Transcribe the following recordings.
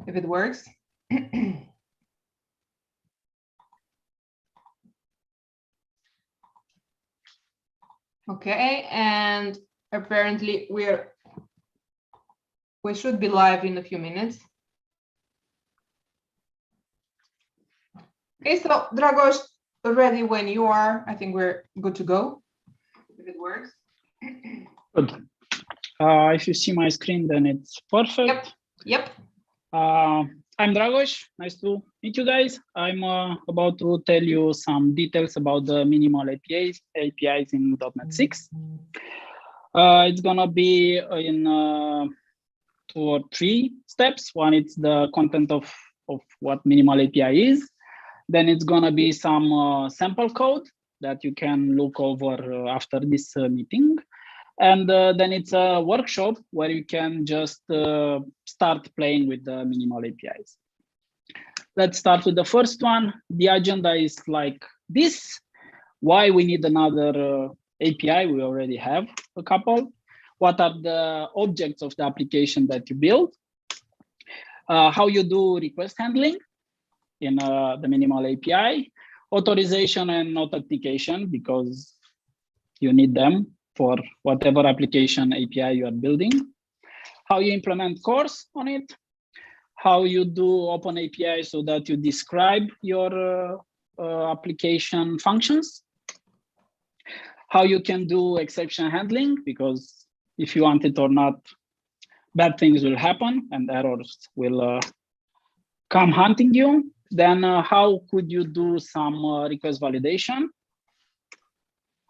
if it works. Okay, and apparently we should be live in a few minutes. Okay, so Dragos, ready when you are. I think we're good to go, if it works. Good. If you see my screen, then it's perfect. Yep. I'm Dragos. Nice to meet you guys. I'm about to tell you some details about the minimal APIs in .NET 6. It's gonna be in 2 or 3 steps. One, it's the content of what minimal API is. Then it's gonna be some sample code that you can look over after this meeting. And then it's a workshop where you can just start playing with the minimal APIs. Let's start with the first one. The agenda is like this. Why we need another API? We already have a couple. What are the objects of the application that you build? How you do request handling in the minimal API, authorization and authentication, because you need them for whatever application API you are building, how you implement cores on it, how you do open API so that you describe your application functions, how you can do exception handling, because if you want it or not, bad things will happen and errors will come hunting you. Then how could you do some request validation?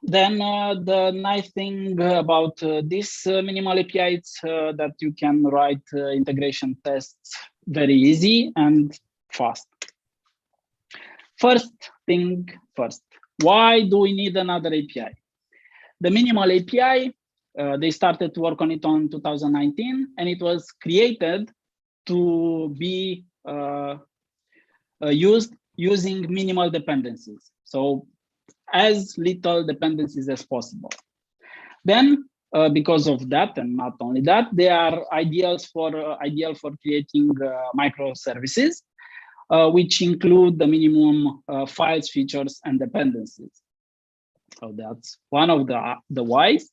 Then the nice thing about this minimal API is that you can write integration tests very easy and fast. First thing first, why do we need another API? The minimal API, they started to work on it on 2019, and it was created to be used using minimal dependencies. So as little dependencies as possible. Then, because of that, and not only that, they are ideal for creating microservices, which include the minimum files, features, and dependencies. So that's one of the whys.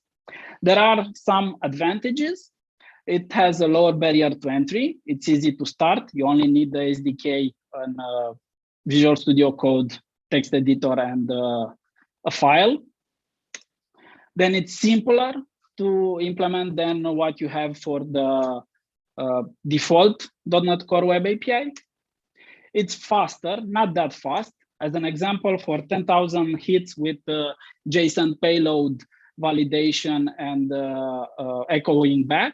There are some advantages. It has a lower barrier to entry. It's easy to start. You only need the SDK and Visual Studio Code, text editor, and a file. Then it's simpler to implement than what you have for the default .NET Core Web API. It's faster, not that fast. As an example, for 10,000 hits with JSON payload validation and echoing back,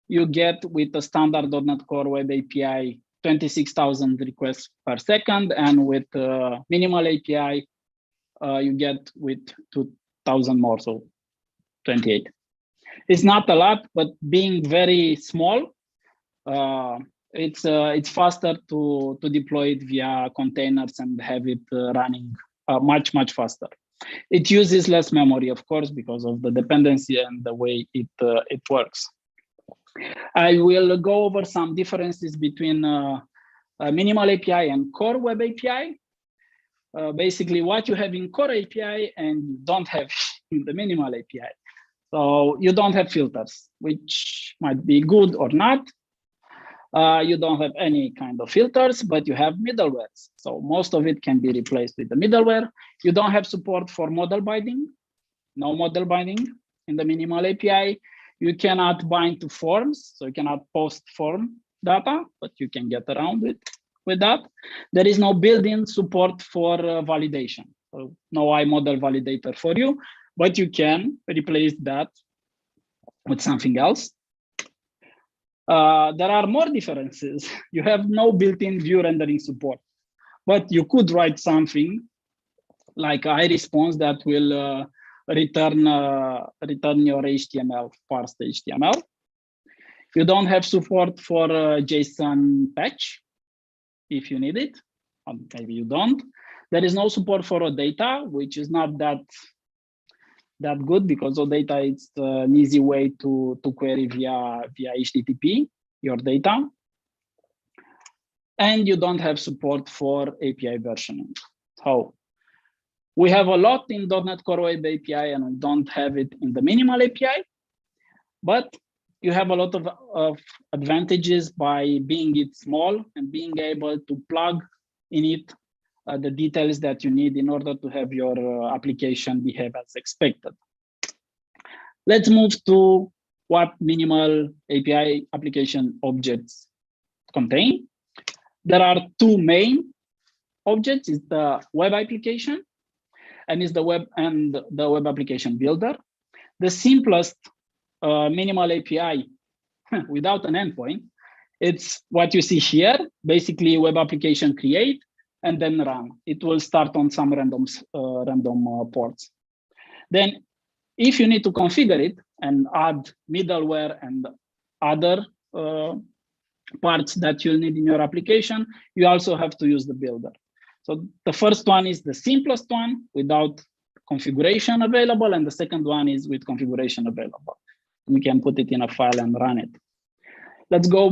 you get with the standard .NET Core Web API 26,000 requests per second, and with minimal API, you get with 2,000 more, so 28. It's not a lot, but being very small, it's faster to deploy it via containers and have it running much faster. It uses less memory, of course, because of the dependency and the way it works. I will go over some differences between minimal API and core web API. Basically what you have in core API and you don't have in the minimal API. So you don't have filters, which might be good or not. You don't have any kind of filters, but you have middlewares. So most of it can be replaced with the middleware. You don't have support for model binding, no model binding in the minimal API. You cannot bind to forms, so you cannot post form data, but you can get around it with that. There is no built-in support for validation. So no iModel validator for you, but you can replace that with something else. There are more differences. You have no built-in view rendering support, but you could write something like iResponse that will return your HTML, parsed HTML. You don't have support for JSON patch if you need it, or maybe you don't. There is no support for OData, which is not that good, because OData is an easy way to query via HTTP your data. and you don't have support for API versioning. So we have a lot in .NET Core Web API, and we don't have it in the minimal API, but you have a lot of advantages by being it small and being able to plug in it the details that you need in order to have your application behave as expected. Let's move to what minimal API application objects contain. There are two main objects: is the web application and is the web application builder. The simplest minimal API without an endpoint, it's what you see here. Basically, web application create and then run. It will start on some random ports. Then, if you need to configure it and add middleware and other parts that you'll need in your application, you also have to use the builder. So the first one is the simplest one without configuration available, and the second one is with configuration available. We can put it in a file and run it. Let's go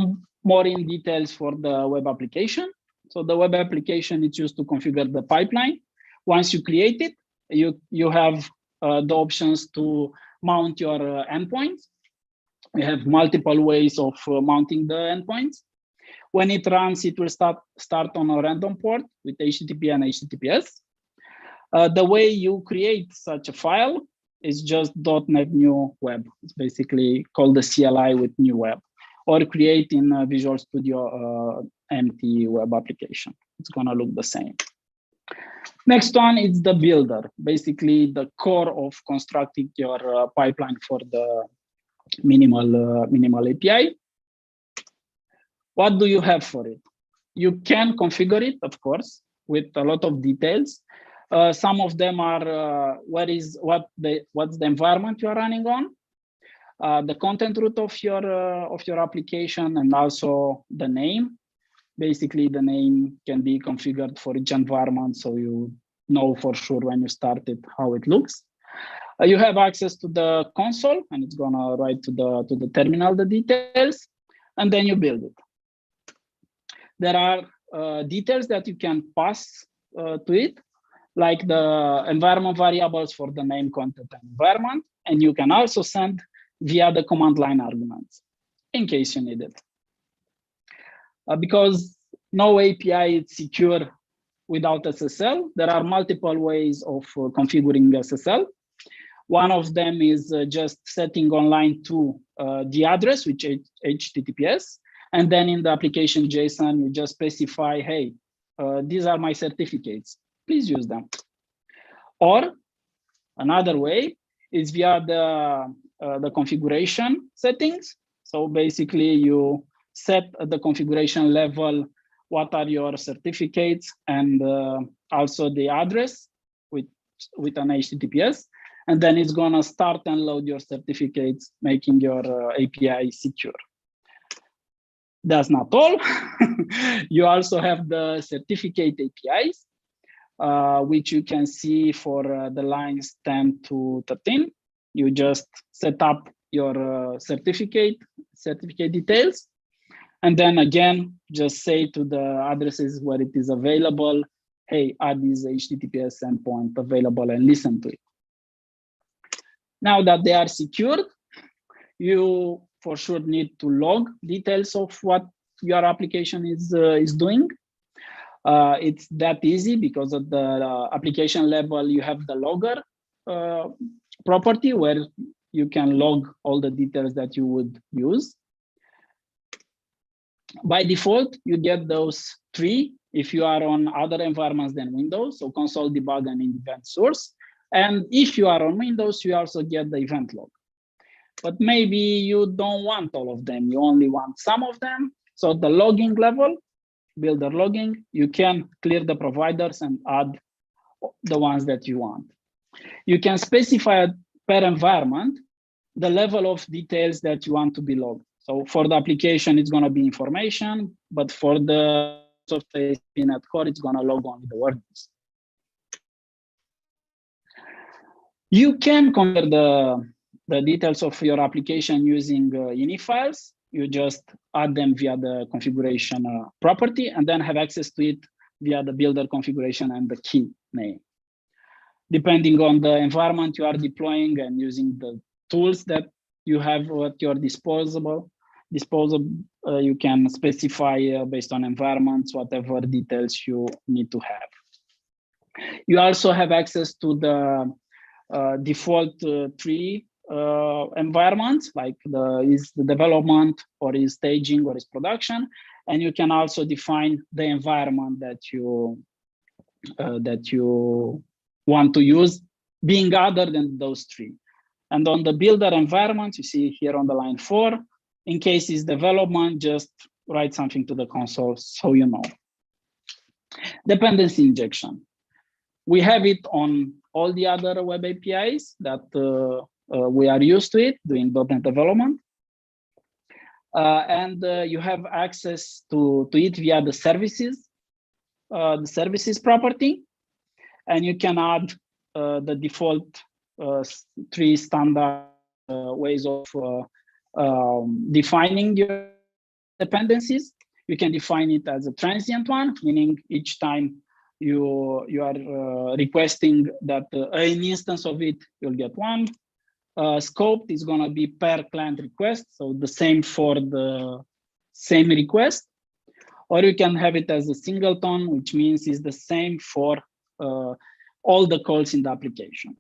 more in details for the web application. So the web application is used to configure the pipeline. Once you create it, you have the options to mount your endpoints. We have multiple ways of mounting the endpoints. When it runs, it will start on a random port with HTTP and HTTPS. The way you create such a file is just .NET new web. It's basically called the CLI with new web, or create in Visual Studio empty web application. It's gonna look the same. Next one is the builder, basically the core of constructing your pipeline for the minimal API. What do you have for it? You can configure it, of course, with a lot of details. Some of them are what's the environment you are running on, the content root of your application, and also the name. Basically, the name can be configured for each environment, so you know for sure when you start it how it looks. You have access to the console, and it's gonna write to the terminal the details, and then you build it. There are details that you can pass to it, like the environment variables for the name, content, and environment, and you can also send via the command line arguments in case you need it. Because no API is secure without SSL, there are multiple ways of configuring SSL. One of them is just setting on line 2 the address, which is HTTPS, and then in the application JSON, you just specify, hey, these are my certificates, please use them. Or another way is via the configuration settings. So basically you set at the configuration level what are your certificates and also the address with an HTTPS, and then it's gonna start and load your certificates, making your API secure. That's not all. You also have the certificate APIs, which you can see for the lines 10 to 13. You just set up your certificate details, and then again, just say to the addresses where it is available, hey, add this HTTPS endpoint available and listen to it. Now that they are secured, you for sure need to log details of what your application is doing. It's that easy because at the application level, you have the logger property where you can log all the details that you would use. By default, you get those 3 if you are on other environments than Windows, so console debug and event source. And if you are on Windows, you also get the event log. But maybe you don't want all of them, you only want some of them. So at the logging level, builder logging, you can clear the providers and add the ones that you want. You can specify per environment the level of details that you want to be logged. So for the application, it's going to be information, but for the software .NET Core, it's going to log only the wordings. You can convert the details of your application using ini files. you just add them via the configuration property, and then have access to it via the builder configuration and the key name. Depending on the environment you are deploying and using the tools that you have at your disposal, you can specify based on environments, whatever details you need to have. You also have access to the default tree environments, like is the development, or is staging, or is production, and you can also define the environment that you want to use, being other than those three. And on the builder environment, you see here on the line 4, in case it's development, just write something to the console so you know. Dependency injection. We have it on all the other web APIs that we are used to it doing .NET development. And you have access to it via the services property. And you can add the default 3 standard ways of defining your dependencies. You can define it as a transient one, meaning each time you are requesting that an instance of it, you'll get one. Scoped is going to be per client request, so the same for the same request. Or you can have it as a singleton, which means it's the same for all the calls in the application.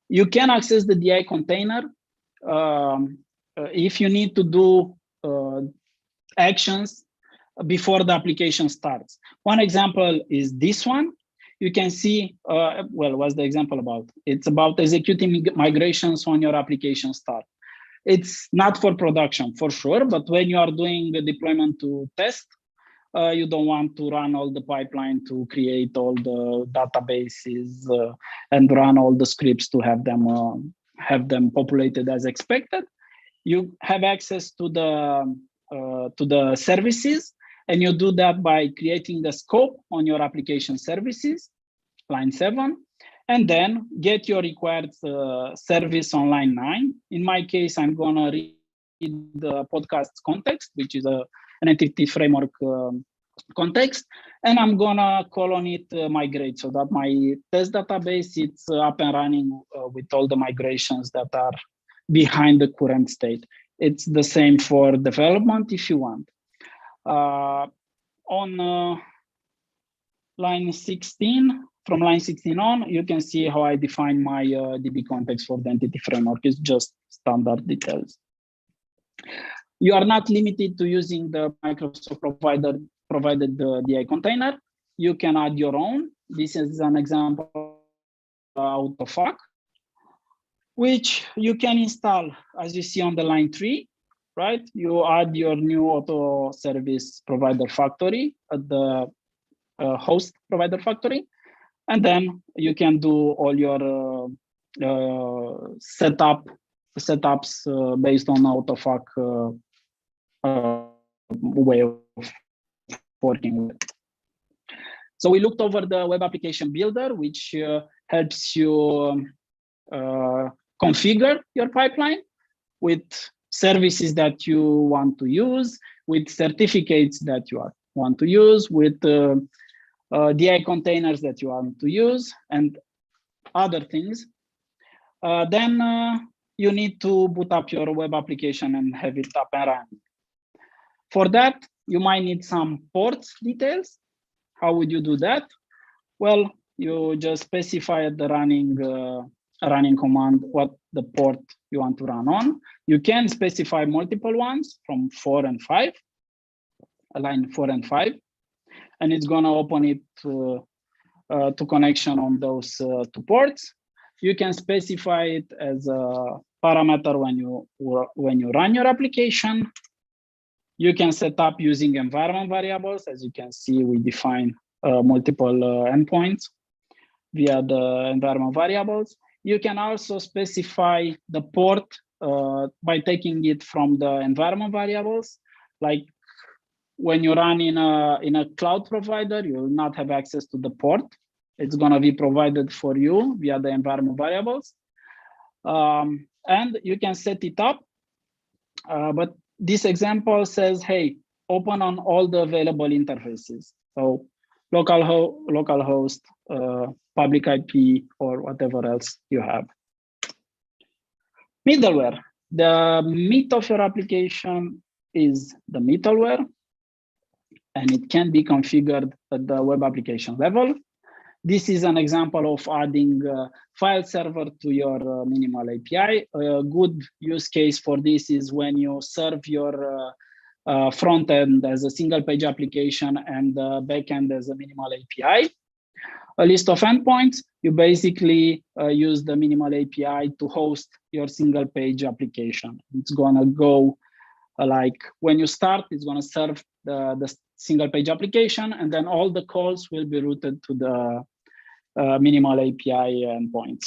You can access the DI container if you need to do actions before the application starts. One example is this one. You can see, well, what's the example about? It's about executing migrations on your application start. It's not for production, for sure, but when you are doing a deployment to test, you don't want to run all the pipeline to create all the databases and run all the scripts to have them populated as expected. You have access to the services, and you do that by creating the scope on your application services, line 7, and then get your required service on line 9. In my case, I'm gonna read the podcast context, which is an entity framework context, and I'm gonna call on it migrate, so that my test database it's up and running with all the migrations that are behind the current state. It's the same for development if you want. On line 16, from line 16 on, you can see how I define my DB context for the entity framework. It's just standard details. You are not limited to using the Microsoft provided DI container. You can add your own. This is an example out of FAQ, which you can install, as you see on the line 3, right? You add your new auto service provider factory at the host provider factory, and then you can do all your setups based on AutoFAQ way of working with. So we looked over the web application builder, which helps you configure your pipeline with services that you want to use, with certificates that you want to use, with DI containers that you want to use, and other things. Then you need to boot up your web application and have it up and running. For that, you might need some ports details. How would you do that? Well, you just specify the running command what the port you want to run on. You can specify multiple ones from 4 and 5, line 4 and 5, and it's gonna open it to connection on those 2 ports. You can specify it as a parameter when you run your application. You can set up using environment variables. As you can see, we define multiple endpoints via the environment variables. You can also specify the port by taking it from the environment variables. Like when you run in a cloud provider, you will not have access to the port. It's going to be provided for you via the environment variables. And you can set it up But this example says, hey, open on all the available interfaces. So localhost, public IP, or whatever else you have. Middleware. The meat of your application is the middleware, and it can be configured at the web application level. This is an example of adding a file server to your minimal API. A good use case for this is when you serve your front end as a single page application and the back end as a minimal API. A list of endpoints, you basically use the minimal API to host your single page application. It's gonna go like when you start, it's gonna serve the single page application, and then all the calls will be routed to the minimal API endpoints.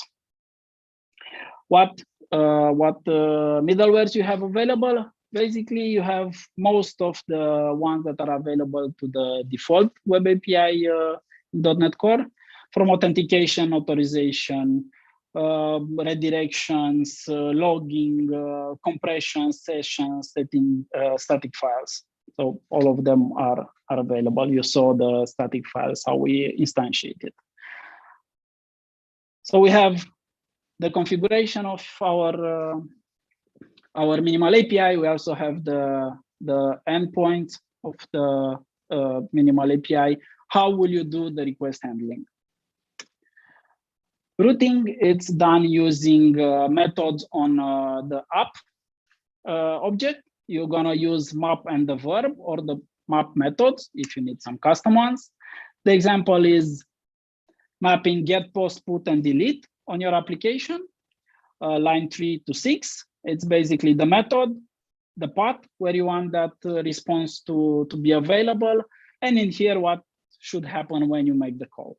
What middlewares you have available? Basically, you have most of the ones that are available to the default web API .NET Core, from authentication, authorization, redirections, logging, compression, sessions, setting static files. So all of them are available. You saw the static files, how we instantiated. So we have the configuration of our minimal API. We also have the endpoint of the minimal API. How will you do the request handling? Routing, it's done using methods on the app object. You're gonna use map and the verb, or the map methods if you need some custom ones. The example is mapping get, post, put, and delete on your application, line 3 to 6. It's basically the method, the path where you want that response to be available, and in here what should happen when you make the call.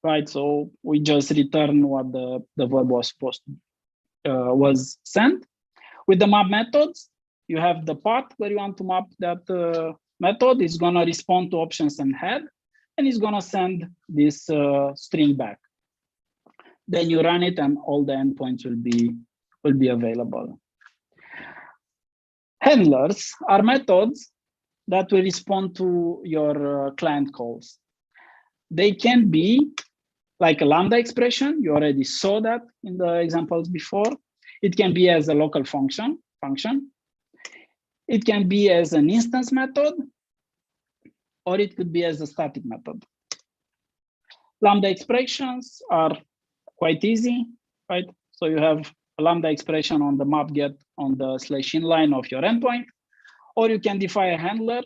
Right, so we just return what the verb was supposed to was sent. With the map methods, you have the path where you want to map that method. Is gonna respond to options and head, and it's gonna send this string back. Then you run it, and all the endpoints will be available. Handlers are methods that will respond to your client calls. They can be like a Lambda expression. You already saw that in the examples before. It can be as a local function. It can be as an instance method, or it could be as a static method. Lambda expressions are quite easy, right? So you have a Lambda expression on the map get on the /inline of your endpoint, or you can define a handler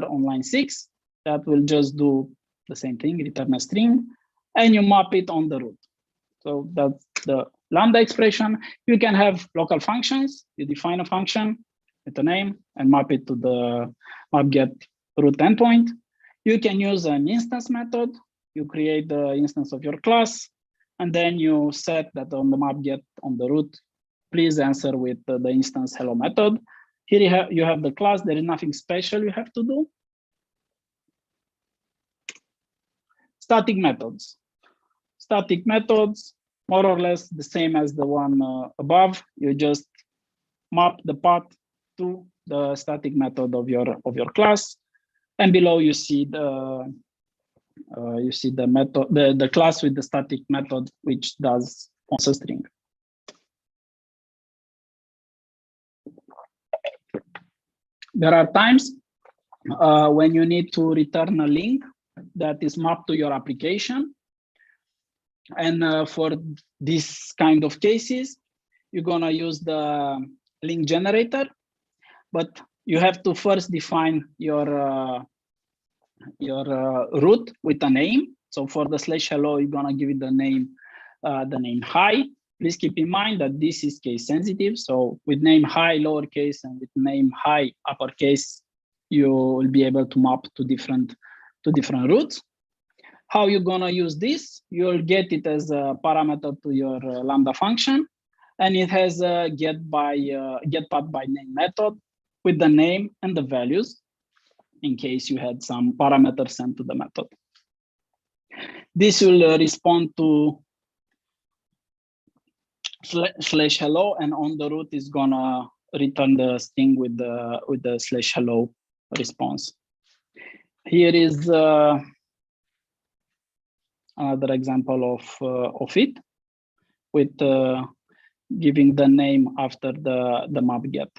on line 6 that will just do the same thing, return a string, and you map it on the root. So that's the Lambda expression. You can have local functions. You define a function with a name and map it to the map get root endpoint. You can use an instance method. You create the instance of your class, and then you set that on the map get on the root. Please answer with the instance hello method. Here you have the class. There is nothing special you have to do. Static methods. Static methods, more or less the same as the one above. You just map the path to the static method of your class, and below you see the method, the class with the static method, which does sponsor string. There are times when you need to return a link that is mapped to your application. And for this kind of cases, you're gonna use the link generator, but you have to first define your root with a name. So for the /hello, you're gonna give it the name hi. Please keep in mind that this is case sensitive. So with name hi lowercase and with name hi uppercase, you will be able to map to different roots. How you're gonna use this? You'll get it as a parameter to your Lambda function, and it has a get path by name method with the name and the values, in case you had some parameters sent to the method. This will respond to /hello, and on the root is gonna return the string with the /hello response. Here is another example of it, with giving the name after the map get,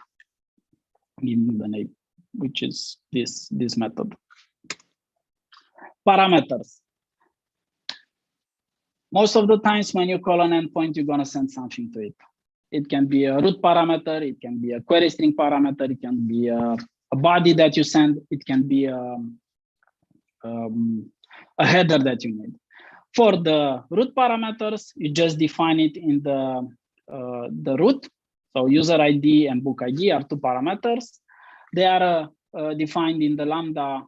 giving the name, which is this method. Parameters. Most of the times when you call an endpoint, you're going to send something to it. It can be a root parameter, it can be a query string parameter, it can be a body that you send, it can be a header that you need. For the root parameters, you just define it in the root. So user ID and book ID are two parameters. They are defined in the Lambda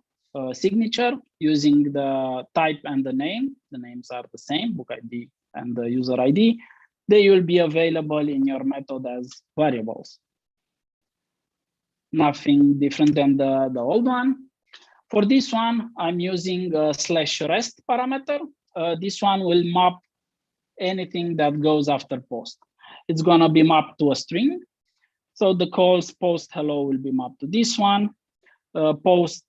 signature using the type and the name. The names are the same, book ID and the user ID. They will be available in your method as variables. Nothing different than the old one. For this one, I'm using a /rest parameter. This one will map anything that goes after post. It's going to be mapped to a string. So the calls post hello will be mapped to this one. Post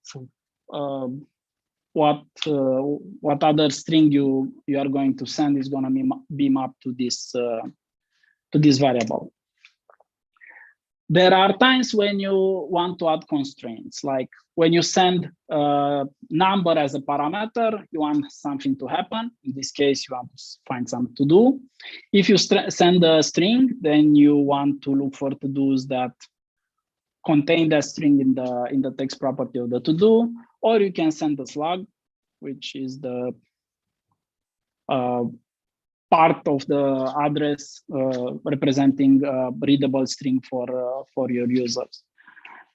what other string you are going to send is going to be mapped to this variable. There are times when you want to add constraints, like when you send a number as a parameter, you want something to happen. In this case, you want to find something to do. If you send a string, then you want to look for to-dos that contain that string in the text property of the to-do, or you can send a slug, which is the part of the address representing a readable string for your users.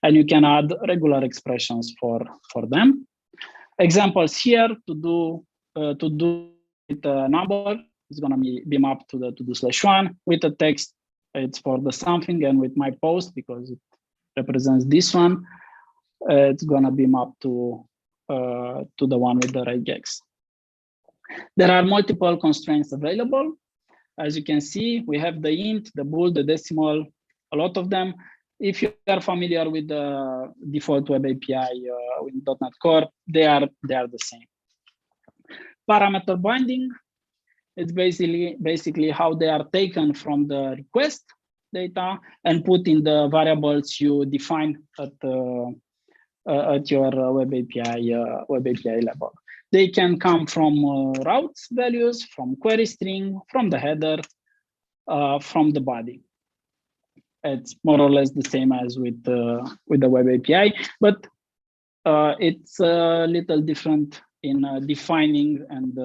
And you can add regular expressions for them. Examples here, to do with a number is going to be mapped to the to-do /1. With the text, it's for the something, and with my post, because it represents this one, it's going to be mapped to the one with the regex. There are multiple constraints available. As you can see, we have the int, the bool, the decimal, a lot of them. If you are familiar with the default web API with .NET Core, they are the same. Parameter binding, it's basically how they are taken from the request data and put in the variables you define at your web API level. They can come from routes values, from query string, from the header, from the body. It's more or less the same as with the web API, but it's a little different in defining and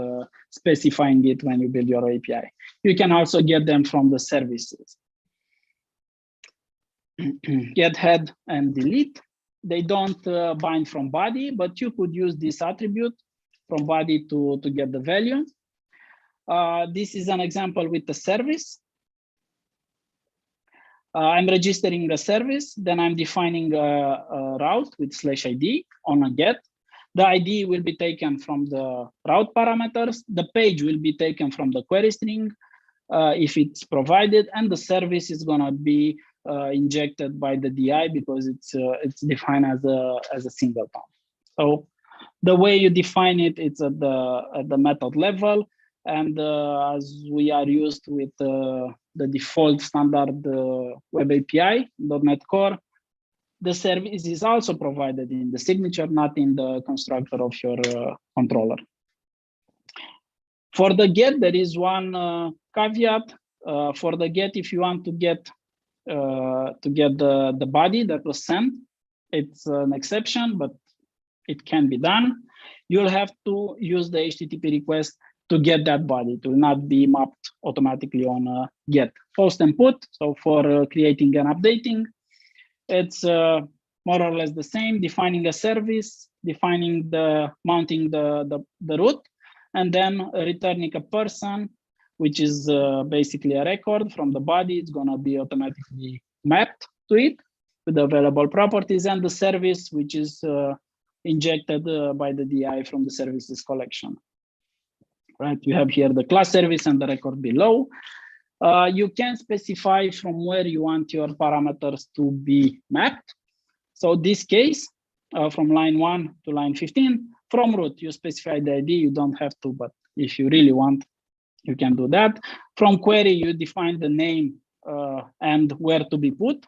specifying it when you build your API. You can also get them from the services. Get, head, and delete. They don't bind from body, but you could use this attribute from body to get the value. This is an example with the service. I'm registering the service, then I'm defining a route with /ID on a get. The ID will be taken from the route parameters. The page will be taken from the query string if it's provided, and the service is going to be injected by the DI because it's defined as a singleton. So the way you define it, it's at the method level, and as we are used with the default standard web API, .NET Core, the service is also provided in the signature, not in the constructor of your controller. For the get, there is one caveat. For the get, if you want to get the body that was sent, it's an exception, but it can be done. You'll have to use the HTTP request to get that body. It will not be mapped automatically on get. Post and put, so for creating and updating, it's more or less the same, defining a service, defining mounting the root, and then returning a person, which is basically a record from the body. It's going to be automatically mapped to it with the available properties, and the service, which is injected by the DI from the services collection. Right, you have here the class service and the record below. You can specify from where you want your parameters to be mapped. So this case, from line 1 to line 15, from root, you specify the ID. You don't have to, but if you really want, you can do that. From query, you define the name and where to be put.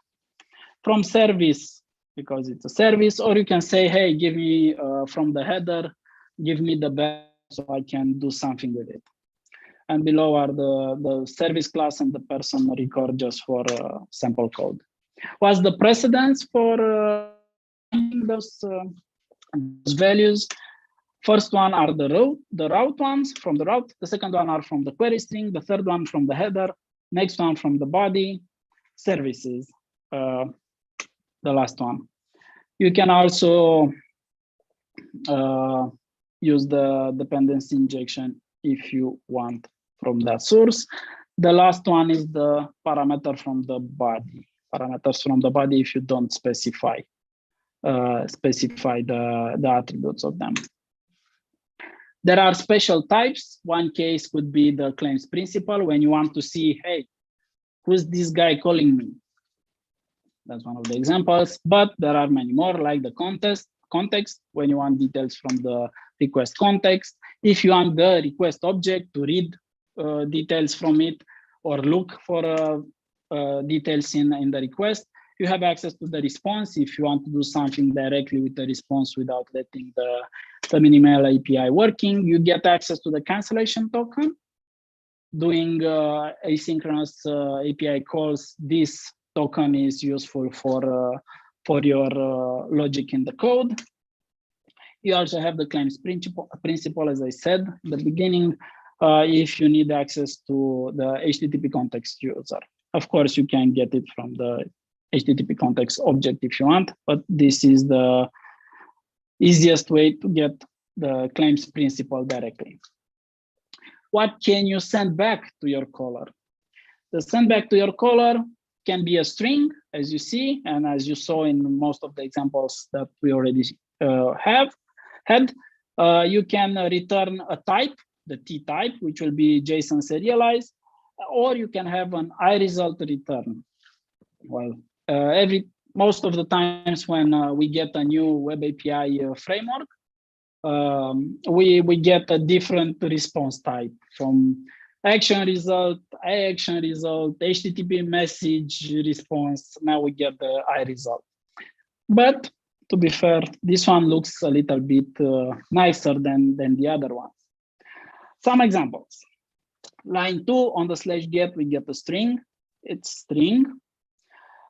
From service, because it's a service, or you can say, hey, give me from the header, give me the best so I can do something with it. And below are the service class and the person record just for sample code. What's the precedence for those values? First one are the route ones from the route. The second one are from the query string. The third one from the header. Next one from the body. Services, the last one. You can also use the dependency injection if you want from that source. The last one is the parameter from the body. Parameters from the body if you don't specify the attributes of them. There are special types. One case could be the claims principal when you want to see, hey, who's this guy calling me? That's one of the examples, but there are many more, like the context when you want details from the request context. If you want the request object to read details from it or look for details in the request, you have access to the response if you want to do something directly with the response without letting the minimal API working. You get access to the cancellation token. Doing asynchronous API calls, this token is useful for your logic in the code. You also have the claims principal, as I said in the beginning, if you need access to the HTTP context user. Of course, you can get it from the HTTP context object if you want, but this is the easiest way to get the claims principal directly. What can you send back to your caller? The send back to your caller can be a string, as you see, and as you saw in most of the examples that we already had. You can return a type, the T type, which will be JSON serialized, or you can have an iResult return. Well, most of the times when we get a new web API framework, we get a different response type from action result, action result, HTTP message response. Now we get the iResult. But to be fair, this one looks a little bit nicer than the other ones. Some examples. Line 2 on the /get, we get a string. It's string.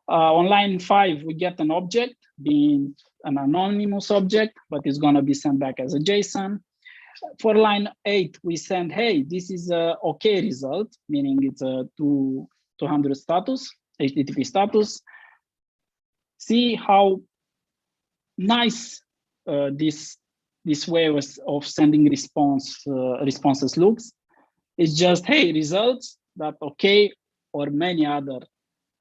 On line 5, we get an object, being an anonymous object, but it's going to be sent back as a JSON. For line 8, we send, hey, this is a OK result, meaning it's a 200 status, HTTP status. See how nice this way of sending responses looks. It's just, hey, results that OK, or many other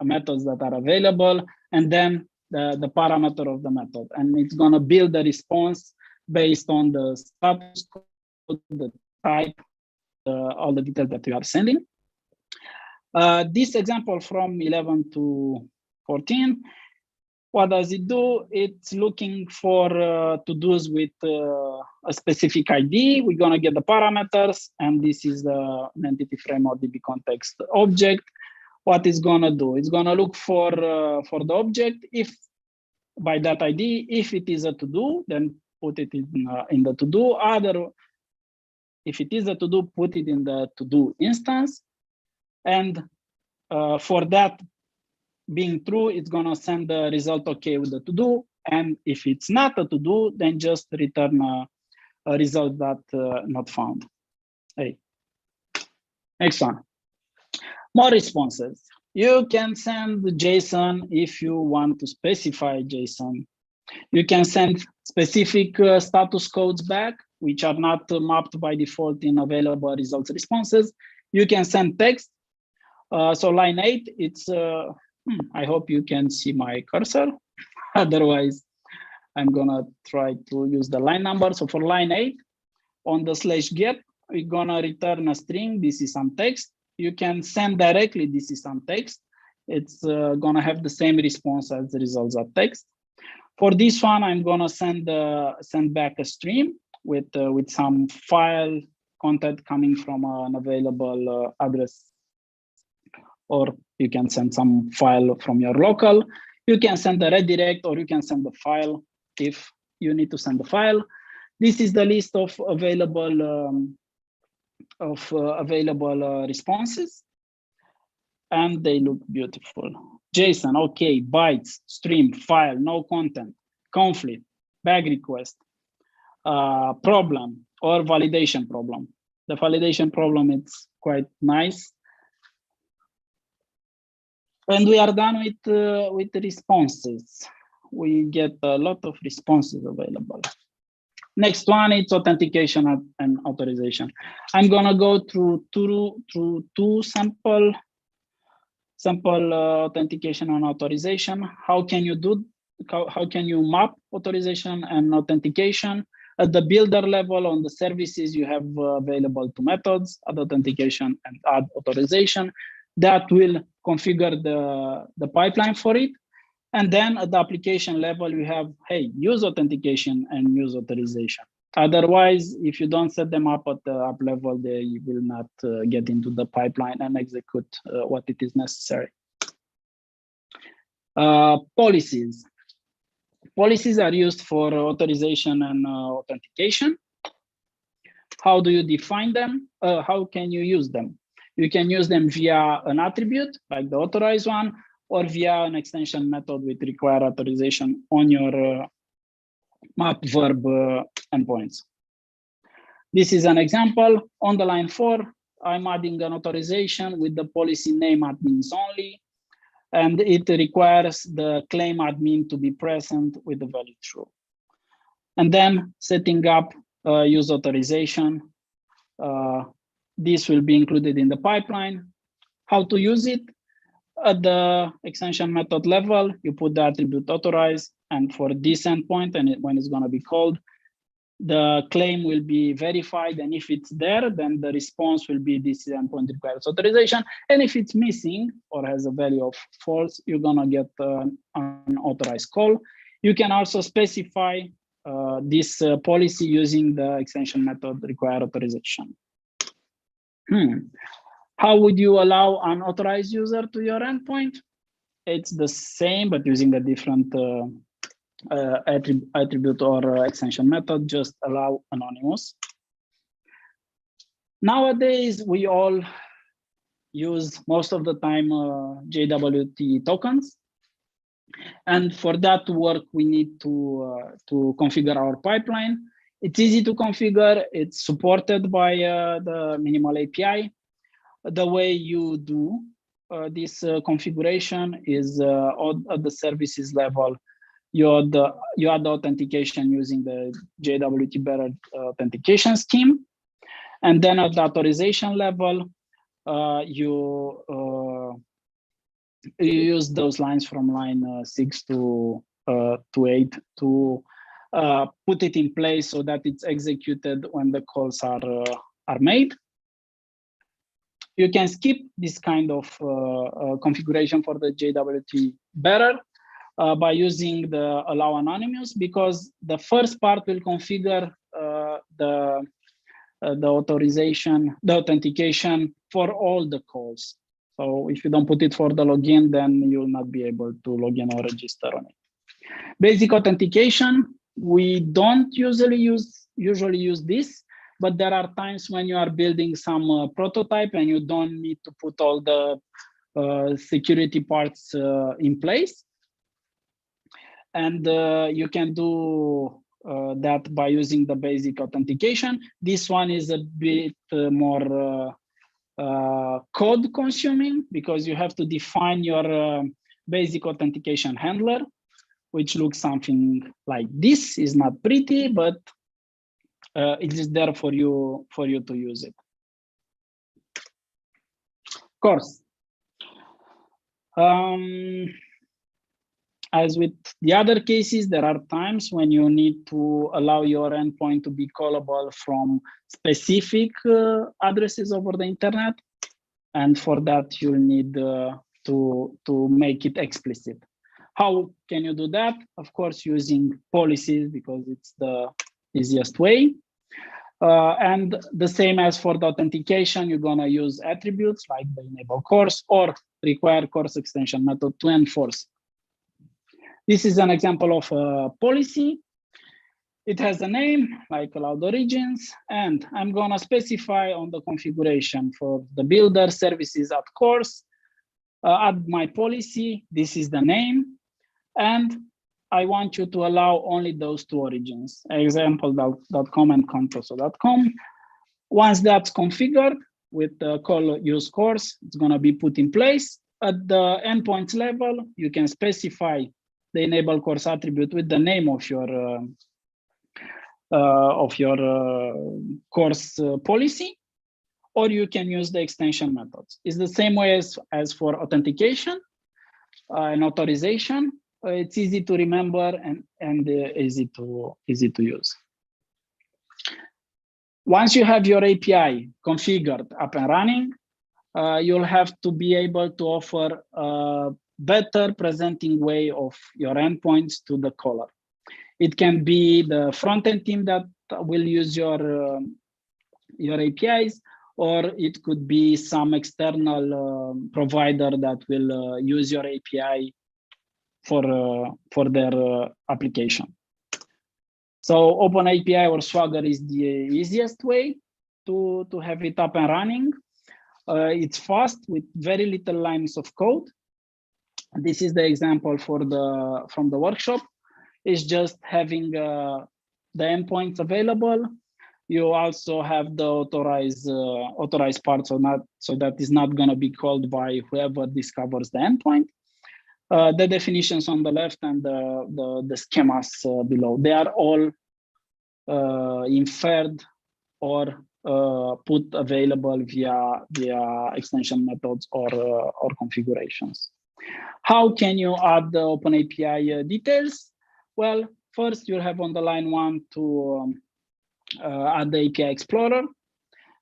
methods that are available, and then the parameter of the method. And it's going to build the response based on the status code, the type, all the details that we are sending. This example from 11 to 14, what does it do? It's looking for to-dos with a specific ID. We're going to get the parameters, and this is the entity framework DB context object. What it's going to do? It's going to look for the object. If by that ID, if it is a to-do, then put it in the to-do. If it is a to-do, put it in the to-do instance. And for that being true, it's going to send the result OK with the to-do. And if it's not a to-do, then just return a result that not found. Hey. Next one. More responses. You can send JSON if you want to specify JSON. You can send specific status codes back, which are not mapped by default in available results responses. You can send text. So line 8, it's, I hope you can see my cursor. Otherwise, I'm gonna try to use the line number. So for line 8, on the /get, we're gonna return a string. This is some text. you can send directly this is some text. It's gonna have the same response as the results.txt. For this one, I'm gonna send back a stream with some file content coming from an available address, or you can send some file from your local. You can send a redirect, or you can send the file if you need to send the file. This is the list of available responses, and they look beautiful. JSON, okay, bytes, stream, file, no content, conflict, bag request, problem, or validation problem. The validation problem, it's quite nice. And we are done with the responses. We get a lot of responses available. Next one, it's authentication and authorization. I'm gonna go through two sample authentication and authorization. How can you map authorization and authentication? At the builder level, on the services, you have available two methods: add authentication and add authorization. That will configure the pipeline for it. And then at the application level, you have, hey, use authentication and use authorization. Otherwise, if you don't set them up at the app level, they will not get into the pipeline and execute what it is necessary. Policies. Policies are used for authorization and authentication. How do you define them? How can you use them? You can use them via an attribute, like the authorized one, or via an extension method with required authorization on your map verb endpoints. This is an example. On the line 4, I'm adding an authorization with the policy name admins only, and it requires the claim admin to be present with the value true. And then setting up use authorization. This will be included in the pipeline. How to use it? At the extension method level, you put the attribute authorized, and for this endpoint, and when it's going to be called, the claim will be verified, and if it's there, then the response will be this endpoint requires authorization, and if it's missing or has a value of false, you're going to get an unauthorized call. You can also specify this policy using the extension method require authorization. How would you allow an authorized user to your endpoint? It's the same, but using a different attribute or extension method, just allow anonymous. Nowadays, we all use most of the time JWT tokens. And for that to work, we need to configure our pipeline. It's easy to configure. It's supported by the minimal API. The way you do this configuration is at the services level. You add the authentication using the JWT Bearer authentication scheme. And then at the authorization level, you use those lines from line 6 to 8 to put it in place so that it's executed when the calls are made. You can skip this kind of configuration for the JWT Bearer by using the allow anonymous, because the first part will configure the authorization, the authentication for all the calls. So if you don't put it for the login, then you'll not be able to log in or register on it. Basic authentication, we don't usually use this, but there are times when you are building some prototype and you don't need to put all the security parts in place. And you can do that by using the basic authentication. This one is a bit more code consuming, because you have to define your basic authentication handler, which looks something like this. Is not pretty, but it is there for you to use it. Of course, as with the other cases, there are times when you need to allow your endpoint to be callable from specific addresses over the internet. And for that, you'll need to make it explicit. How can you do that? Of course, using policies, because it's the easiest way. And the same as for the authentication, you're gonna use attributes like the enable course or require course extension method to enforce. This is an example of a policy. It has a name like allowed origins, and I'm gonna specify on the configuration for the builder services at course, add my policy, this is the name, and I want you to allow only those two origins, example.com and contoso.com. Once that's configured with the call use course, it's gonna be put in place. At the endpoints level, you can specify the enable course attribute with the name of your course policy, or you can use the extension methods. It's the same way as for authentication and authorization. It's easy to remember and easy to use. Once you have your API configured up and running, you'll have to be able to offer a better presenting way of your endpoints to the caller. It can be the front-end team that will use your APIs, or it could be some external provider that will use your API for their application. So Open API or Swagger is the easiest way to have it up and running. It's fast with very little lines of code. This is the example from the workshop. It's just having the endpoints available. You also have the authorized part, so that is not going to be called by whoever discovers the endpoint. The definitions on the left and the schemas below, they are all inferred or put available via extension methods or configurations. How can you add the Open API details? Well, first you have on the line 1 to add the API Explorer.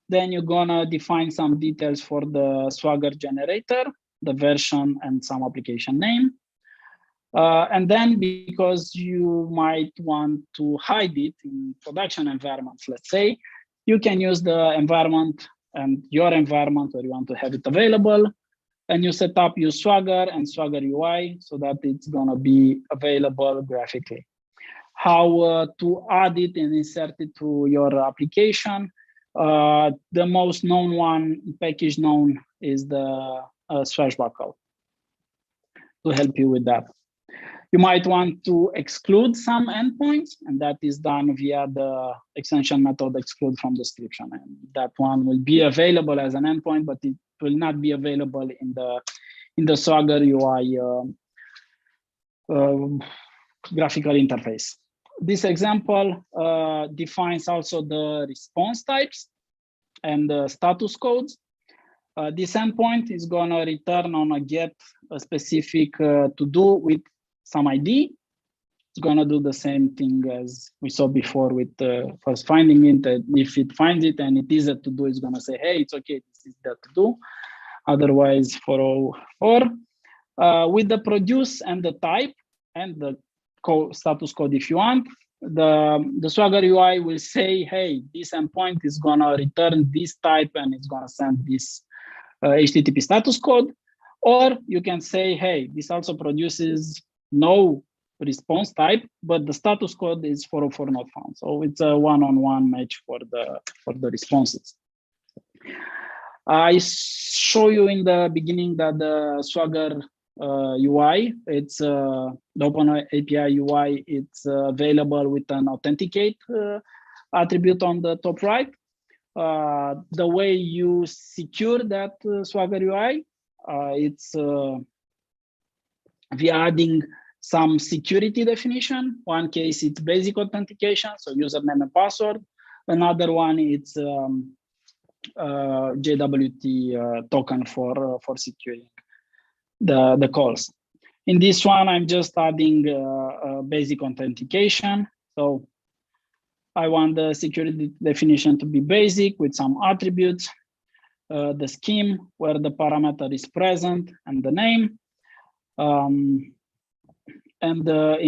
Then you're gonna define some details for the Swagger generator, the version and some application name. And then because you might want to hide it in production environments, let's say, you can use the environment and your environment where you want to have it available. And you set up use Swagger and Swagger UI so that it's gonna be available graphically. How to add it and insert it to your application. The most known one, package known, is the Swashbuckle to help you with that. You might want to exclude some endpoints, and that is done via the extension method exclude from description. And that one will be available as an endpoint, but it will not be available in the Swagger UI graphical interface. This example defines also the response types and the status codes. This endpoint is going to return on a get a specific to do with some ID. It's going to do the same thing as we saw before with first finding it. If it finds it and it is a to do, it's going to say, hey, it's okay, this is the to do. Otherwise, 404. With the produce and the type and the status code, if you want, the Swagger UI will say, hey, this endpoint is going to return this type and it's going to send this HTTP status code. Or you can say, hey, this also produces no response type, but the status code is 404 not found. So it's a one-on-one match for the responses. I show you in the beginning that the Swagger UI, it's the Open API UI, it's available with an authenticate attribute on the top right. The way you secure that Swagger UI, it's via adding some security definition. One case, it's basic authentication, so username and password. Another one, it's JWT token for securing the calls. In this one, I'm just adding basic authentication. So I want the security definition to be basic with some attributes. the scheme where the parameter is present and the name. And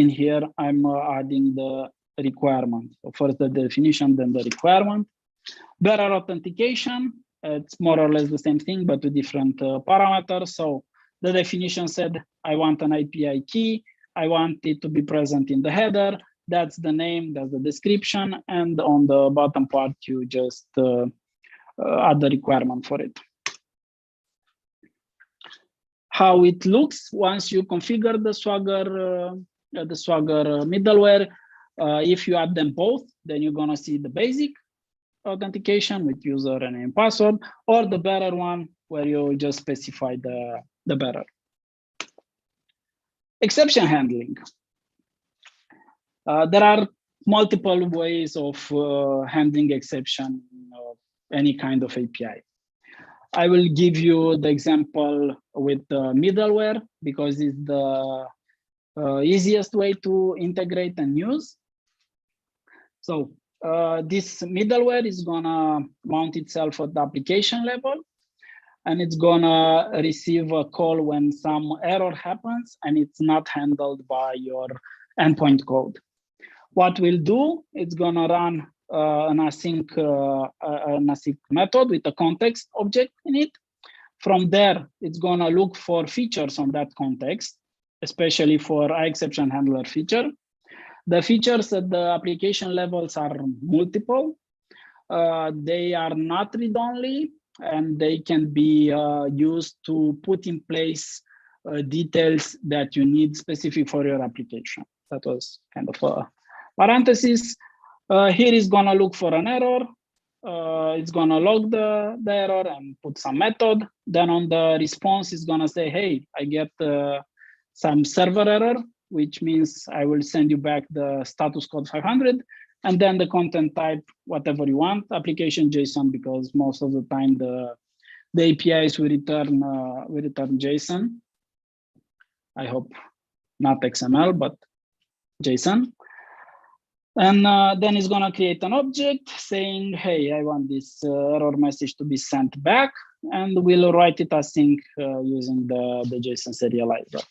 in here, I'm adding the requirement. So first the definition, then the requirement. Bearer authentication, it's more or less the same thing, but with different parameters. So the definition said, I want an API key. I want it to be present in the header. That's the name, that's the description. And on the bottom part, you just add the requirement for it. How it looks once you configure the Swagger middleware. If you add them both, then you're gonna see the basic authentication with user and name password, or the bearer one where you just specify the bearer. Exception handling. There are multiple ways of handling exception of any kind of API. I will give you the example with the middleware because it's the easiest way to integrate and use. So this middleware is gonna mount itself at the application level, and it's gonna receive a call when some error happens and it's not handled by your endpoint code. What we'll do, it's gonna run an async method with a context object in it. From there, it's gonna look for features on that context, especially for exception handler feature. The features at the application levels are multiple. They are not read-only, and they can be used to put in place details that you need specific for your application. That was kind of a parenthesis. Here is gonna look for an error. It's gonna log the error and put some method. Then on the response, it's gonna say, hey, I get some server error, which means I will send you back the status code 500, and then the content type, whatever you want, application JSON, because most of the time the APIs will return JSON. I hope not XML, but JSON. And then it's gonna create an object saying, hey, I want this error message to be sent back, and we'll write it async using the JSON serializer.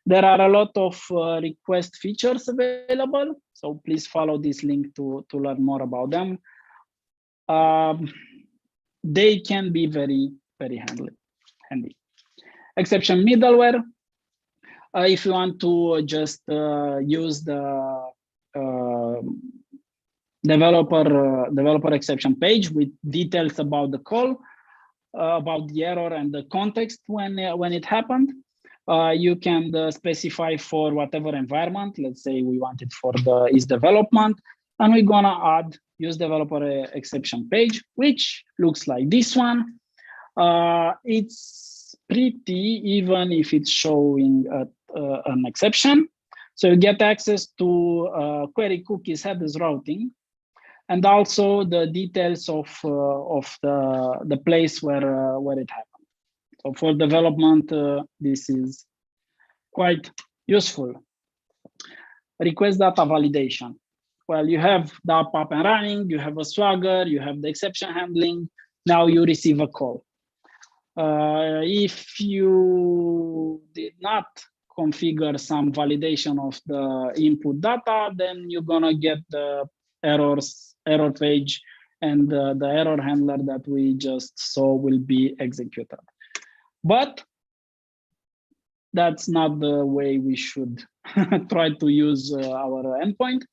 There are a lot of request features available, so please follow this link to learn more about them. They can be very, very handy. Exception middleware. If you want to just use the developer exception page with details about the call, about the error and the context when it happened, you can specify for whatever environment. Let's say we want it for the is development, and we're gonna add use developer exception page, which looks like this one. It's pretty even if it's showing an exception. So you get access to query cookies headers routing, and also the details of the place where it happened. So for development, this is quite useful. Request data validation. Well, you have the app up and running, you have a Swagger, you have the exception handling. Now you receive a call. If you did not configure some validation of the input data, then you're gonna get the error page, and the error handler that we just saw will be executed. But that's not the way we should try to use our endpoint.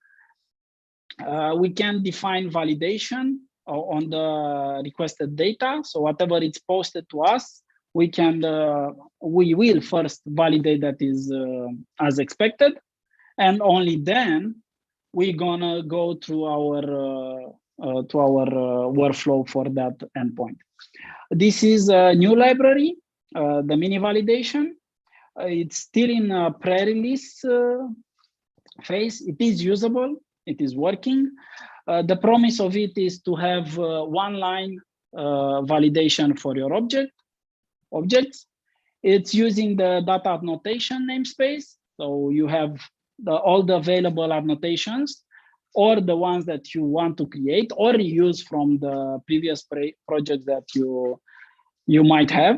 We can define validation on the requested data. So whatever it's posted to us, we will first validate that is as expected, and only then we're gonna go through our workflow for that endpoint. This is a new library, the mini validation. It's still in a pre-release phase. It is usable, it is working. The promise of it is to have one line validation for your objects. It's using the data annotation namespace. So you have all the available annotations, or the ones that you want to create or reuse from the previous project that you you might have.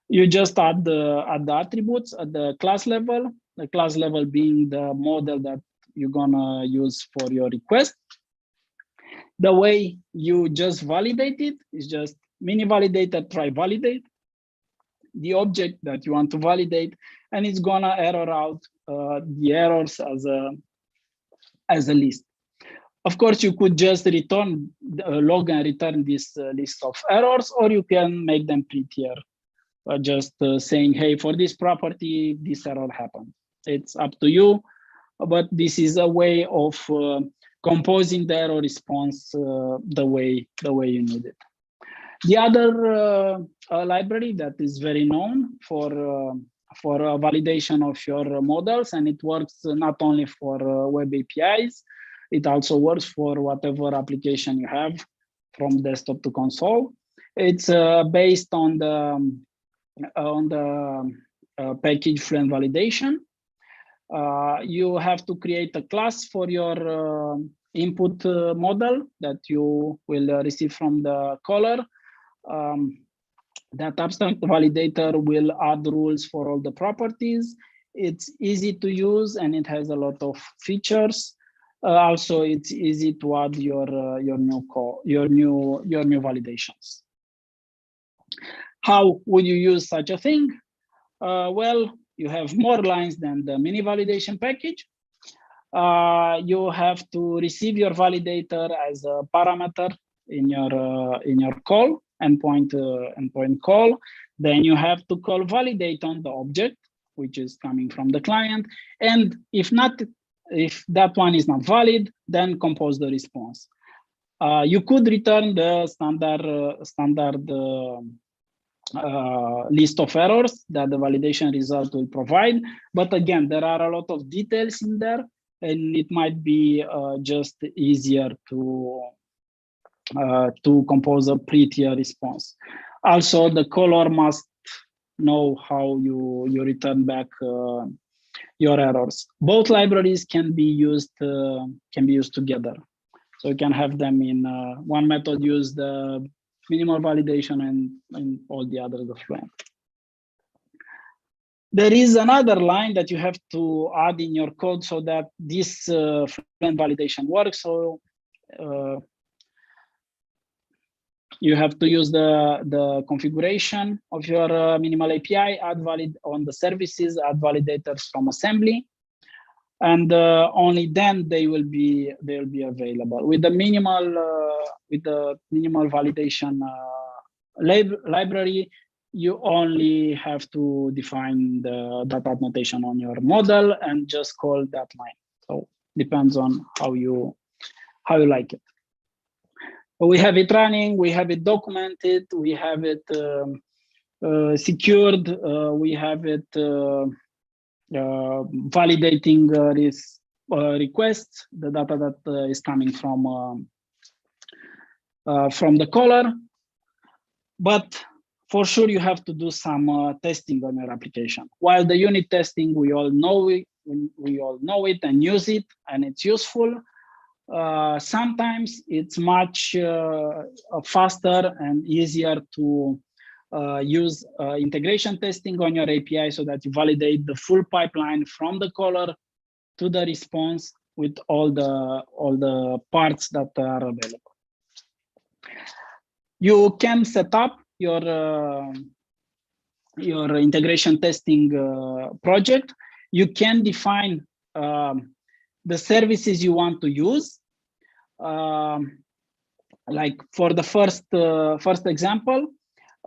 You just add the attributes at the class level, the class level being the model that you're gonna use for your request. The way you just validate it is just mini validator try validate the object that you want to validate, and it's gonna error out the errors as a list. Of course, you could just return log and return this list of errors, or you can make them prettier, just saying, hey, for this property, this error happened. It's up to you, but this is a way of composing the error response the way you need it. The other library that is very known for validation of your models, and it works not only for web APIs, it also works for whatever application you have from desktop to console. It's based on the package Fluent Validation. You have to create a class for your input model that you will receive from the caller. That abstract validator will add rules for all the properties. It's easy to use and it has a lot of features. Also, it's easy to add your new validations. How would you use such a thing? Well, you have more lines than the mini validation package. You have to receive your validator as a parameter in your call endpoint call. Then you have to call validate on the object, which is coming from the client. And if that one is not valid, then compose the response. You could return the standard list of errors that the validation result will provide. But again, there are a lot of details in there, and it might be just easier to compose a prettier response. Also, the caller must know how you return back your errors. Both libraries can be used together. So you can have them in one method, use the minimal validation and all the others of Fluent. There is another line that you have to add in your code so that this Fluent validation works. So you have to use the configuration of your minimal API, add valid on the services, add validators from assembly, and only then they'll be available. With the minimal validation library, you only have to define the data notation on your model and just call that line. So depends on how you like it. We have it running, we have it documented, we have it secured, we have it validating this requests, the data that is coming from the caller. But for sure, you have to do some testing on your application. While the unit testing, we all know it and use it, and it's useful. Sometimes it's much faster and easier to use integration testing on your API so that you validate the full pipeline from the caller to the response with all the parts that are available. You can set up your integration testing project. You can define the services you want to use. Like for the first example,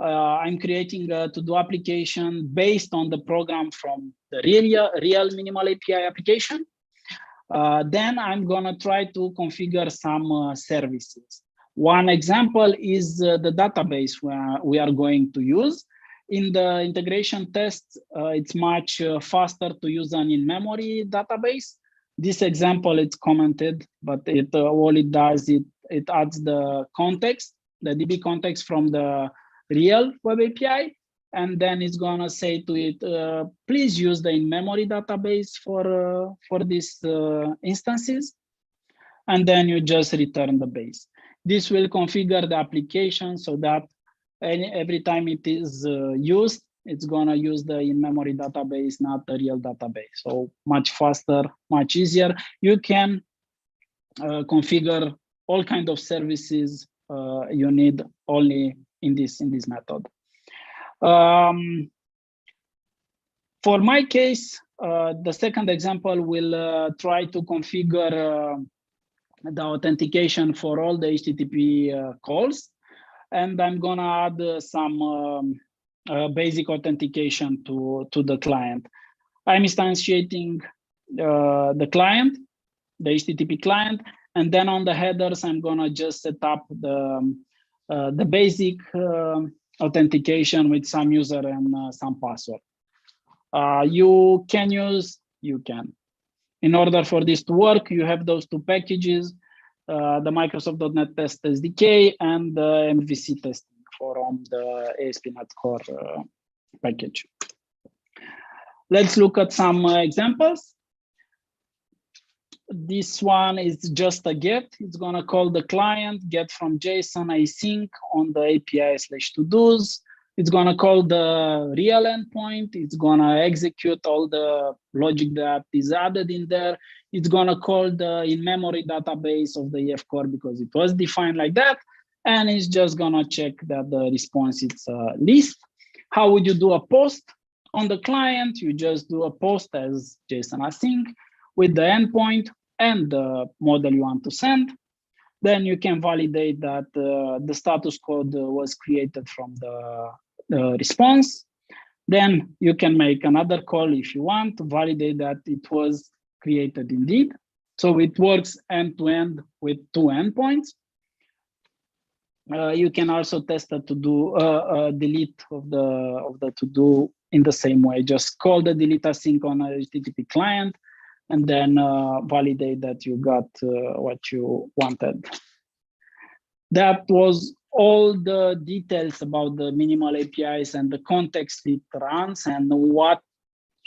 I'm creating a to-do application based on the program from the real minimal API application. Then I'm gonna try to configure some services. One example is the database we are going to use. In the integration tests, it's much faster to use an in-memory database. This example, it's commented, but all it does, it adds the context, the DB context from the real web API, and then it's gonna say to it, please use the in-memory database for these instances, and then you just return the base. This will configure the application so that and every time it is used, it's gonna use the in-memory database, not the real database. So much faster, much easier. You can configure all kinds of services you need only in this method. For my case, the second example will try to configure the authentication for all the HTTP calls, and I'm gonna add some basic authentication to the client. I'm instantiating the client, the HTTP client, and then on the headers, I'm gonna just set up the basic authentication with some user and some password. You can. In order for this to work, you have those two packages, the Microsoft.NET Test SDK and the MVC testing from the ASP.NET Core package. Let's look at some examples. This one is just a get. It's gonna call the client, get from JSON async on the API/todos. It's gonna call the real endpoint. It's gonna execute all the logic that is added in there. It's gonna call the in-memory database of the EF core because it was defined like that. And it's just gonna check that the response is a list. How would you do a post on the client? You just do a post as JSON async with the endpoint and the model you want to send. Then you can validate that the status code was created from the response. Then you can make another call if you want to validate that it was created indeed. So it works end-to-end with two endpoints. You can also test the to-do delete of the to-do in the same way. Just call the delete async on a HTTP client and then validate that you got what you wanted. That was all the details about the minimal APIs and the context it runs and what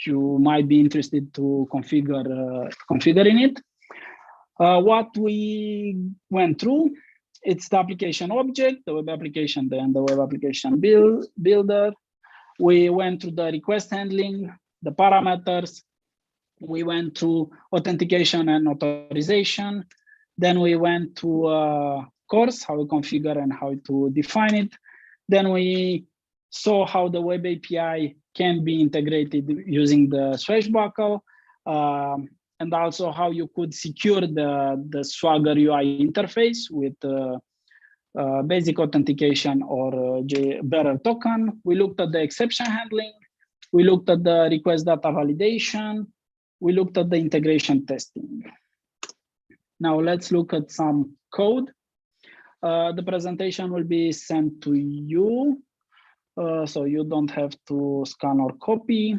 you might be interested to configure in it. What we went through, it's the application object, the web application, then the web application builder. We went through the request handling, the parameters. We went through authentication and authorization. Then we went to course, how we configure and how to define it. Then we saw how the web API can be integrated using the Swashbuckle, and also how you could secure the Swagger UI interface with basic authentication or bearer token. We looked at the exception handling. We looked at the request data validation. We looked at the integration testing. Now let's look at some code. The presentation will be sent to you, so you don't have to scan or copy.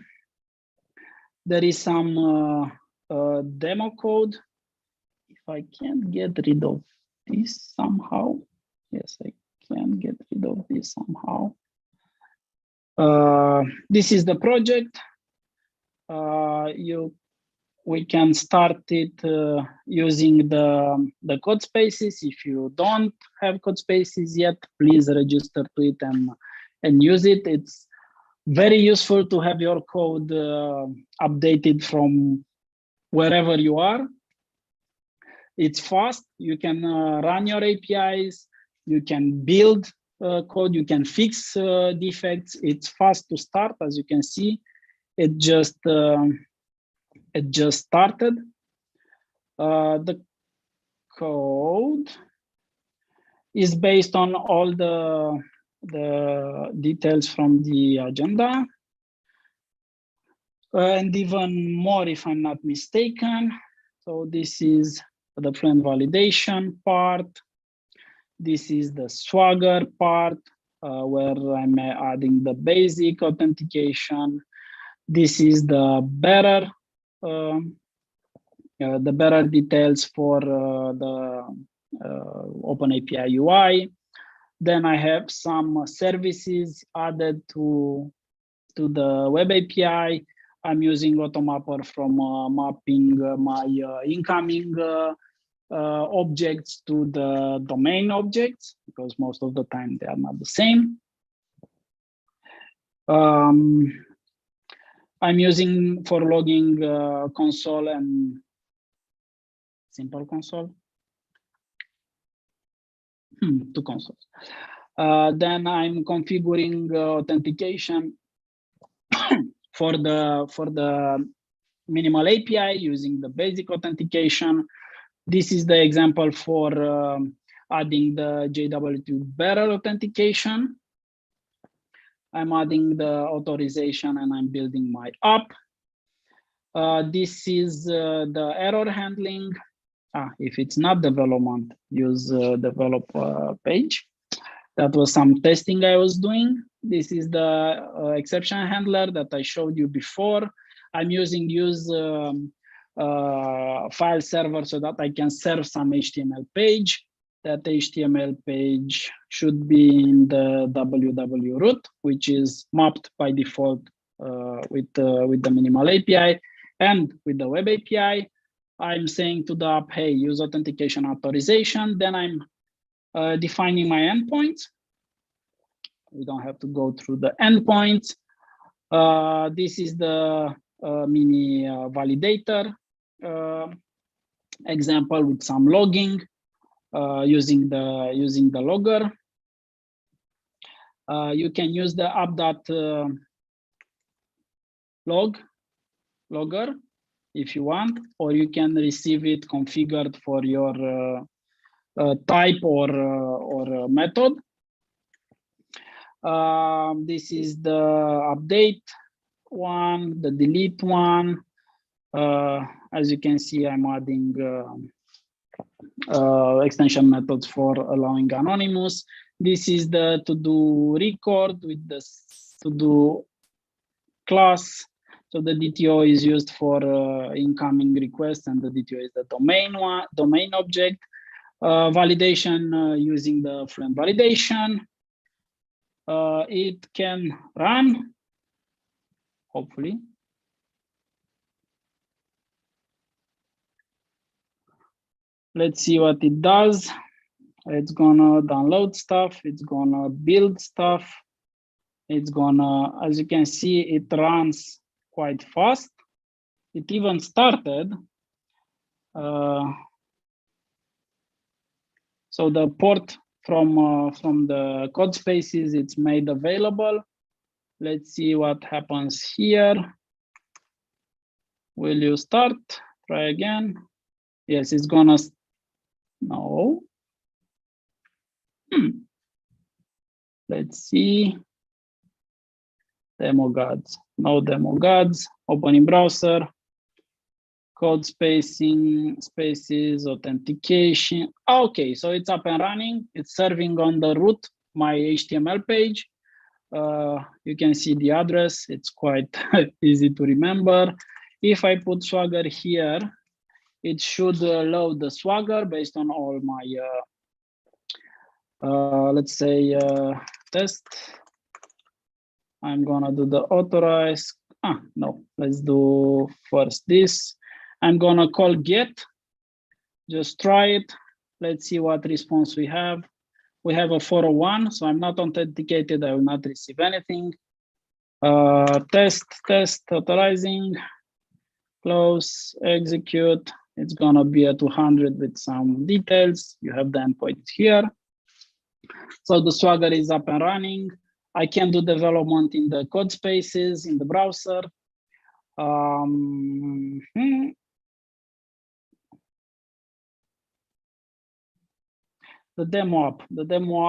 There is some demo code. If I can't get rid of this somehow, yes, I can get rid of this somehow. This is the project. We can start it using the code spaces. If you don't have code spaces yet, please register to it and use it. It's very useful to have your code updated from wherever you are. It's fast. You can run your APIs. You can build code. You can fix defects. It's fast to start, as you can see. It just started. The code is based on all the details from the agenda, and even more if I'm not mistaken. So this is the Fluent validation part. This is the Swagger part, where I'm adding the basic authentication. This is the bearer details for the OpenAPI UI. Then I have some services added to the web API. I'm using AutoMapper from mapping my incoming objects to the domain objects, because most of the time they are not the same. I'm using for logging console and simple console. Two consoles. Then I'm configuring authentication for the minimal API using the basic authentication. This is the example for adding the JW2 barrel authentication. I'm adding the authorization and I'm building my app. This is the error handling. If it's not development, use develop page. That was some testing I was doing. This is the exception handler that I showed you before. I'm using use file server so that I can serve some HTML page. That HTML page should be in the www root, which is mapped by default with the minimal API and with the web API. I'm saying to the app, hey, use authentication authorization. Then I'm defining my endpoints. We don't have to go through the endpoints. This is the mini validator example with some logging using the logger. You can use the app.logger if you want, or you can receive it configured for your type or method. This is the update one, the delete one. As you can see, I'm adding extension methods for allowing anonymous. This is the to-do record with the to-do class. So the DTO is used for incoming requests, and the DTO is the domain object. Validation using the Fluent validation. It can run, hopefully. Let's see what it does. It's gonna download stuff. It's gonna build stuff. It's gonna, as you can see, it runs quite fast. It even started. So the port from the code spaces, it's made available. Let's see what happens here. Will you start? Try again. Yes, it's gonna. No. Let's see. Demo gods. No demo gods. Open in browser. Code spacing, spaces, authentication. Okay, so it's up and running. It's serving on the root my HTML page. You can see the address. It's quite easy to remember. If I put Swagger here, it should load the Swagger based on all my, let's say, test. I'm gonna do the authorize. No, let's do first this. I'm gonna call get, just try it. Let's see what response we have. We have a 401, so I'm not authenticated. I will not receive anything. Test, authorizing, close, execute. It's gonna be a 200 with some details. You have the endpoint here. So the Swagger is up and running. I can do development in the code spaces in the browser. The demo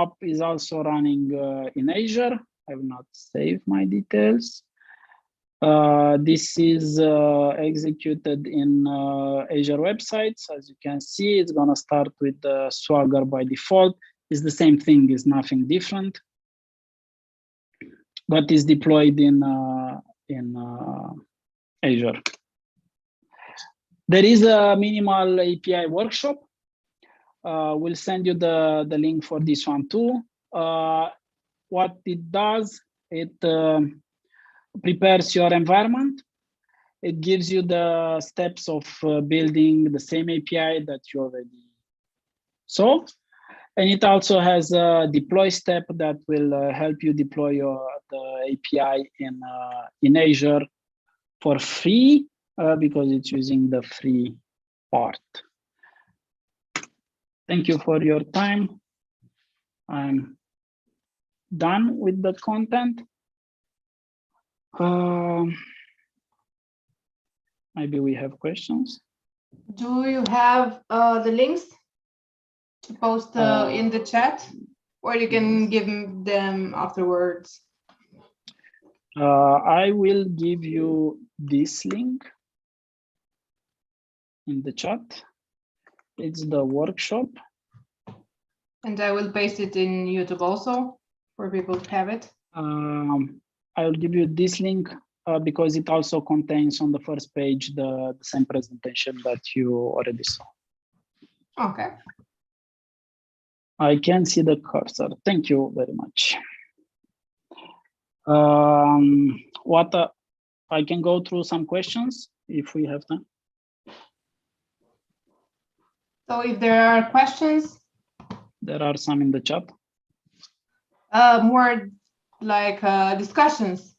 app is also running in Azure. I will not save my details. This is executed in Azure websites. As you can see, it's gonna start with Swagger by default. It's the same thing, it's nothing different, but is deployed in Azure. There is a minimal API workshop. We'll send you the link for this one too. What it does, it prepares your environment. It gives you the steps of building the same API that you already saw. And it also has a deploy step that will help you deploy your the API in Azure for free because it's using the free part. Thank you for your time. I'm done with the content. Maybe we have questions. Do you have the links to post in the chat, or you can give them afterwards? I will give you this link in the chat. It's the workshop. And I will paste it in YouTube also for people to have it. I'll give you this link because it also contains on the first page the same presentation that you already saw. Okay. I can see the cursor. Thank you very much. I can go through some questions if we have time. So if there are questions, there are some in the chat. More like discussions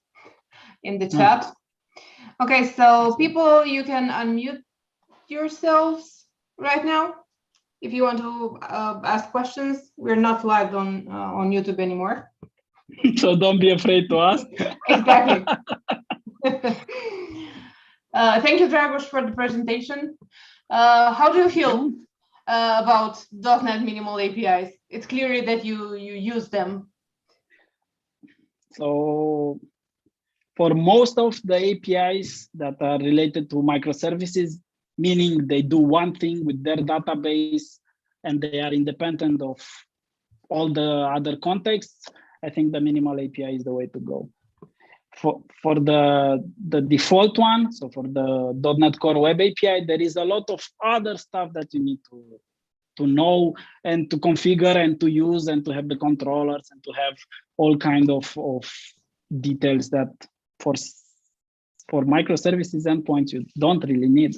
in the chat. Okay, so people, you can unmute yourselves right now if you want to ask questions. We're not live on YouTube anymore. So don't be afraid to ask. Exactly. Thank you, Dragos, for the presentation. How do you feel about .NET minimal APIs? It's clear that you use them. So for most of the APIs that are related to microservices, meaning they do one thing with their database and they are independent of all the other contexts, I think the minimal API is the way to go. For the default one, so for the .NET Core Web API, there is a lot of other stuff that you need to know and to configure and to use and to have the controllers and to have all kind of details that for microservices endpoints you don't really need.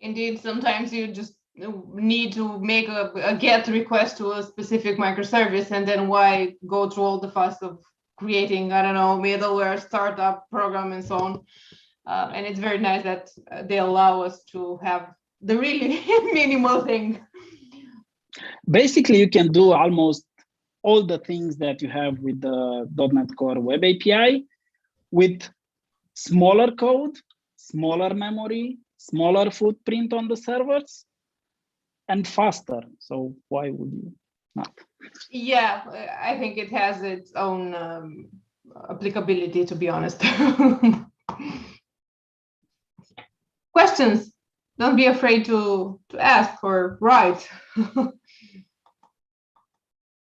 Indeed, sometimes you just need to make a GET request to a specific microservice, and then why go through all the fuss of creating, I don't know, middleware, startup program, and so on. And it's very nice that they allow us to have the really minimal thing. Basically, you can do almost all the things that you have with the .NET Core Web API with smaller code, smaller memory, smaller footprint on the servers, and faster. So why would you not? Yeah, I think it has its own applicability, to be honest. Questions? Don't be afraid to ask or write.